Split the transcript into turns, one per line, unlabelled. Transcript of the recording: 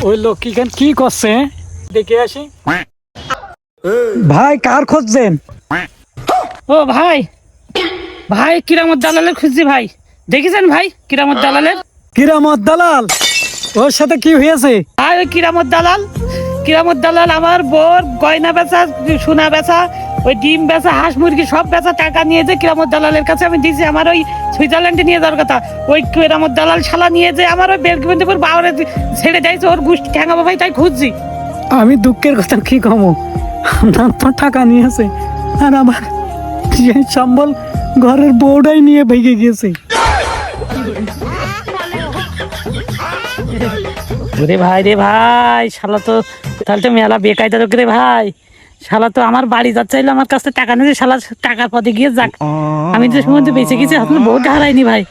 ওই লোক কি করছে দেখে আসি। ভাই কার খুঁজছেন?
ও ভাই, ভাই কিরামত দালালের খুঁজছি ভাই। দেখেছেন ভাই কিরামত দালালের?
কিরামত দালাল? ওর সাথে কি হয়েছে?
ভাই ওই কিরামত দালাল আমার বোর গয়না বেচা, সোনা বেচা, ওই ডিম বেচা, হাঁস মুরগি সব বেচা টাকা নিয়ে যে কিরামত দালালের কাছে আমি দিয়েছি। আমার ওই সুইজারল্যান্ডে নিয়ে যাওয়ার কথা, ওই কিরামত দালাল শালা নিয়ে যে আমার ওই বেলকিবন্দিপুর বাউরে ছেড়ে দিয়েছে। ওর গোষ্ঠী ঠ্যাঙাবো ভাই, তাই খুঁজছি।
আমি দুঃখের কথা কি কমো, আপনার তো টাকা নিয়েছে আর আমার সেই সম্বল ঘরের বউটাই নিয়ে ভেঙে গিয়েছে।
রে ভাই শালা তো তাহলে তো মেলা বেকায়দা লোক রে ভাই। শালা তো আমার বাড়ি যাচ্ছিল, আমার কাছে টাকা নিয়ে শালা টাকার পথে গিয়ে যাক। আমি যে সময় বেঁচে গেছি, আপনার বউটা হারাইনি ভাই।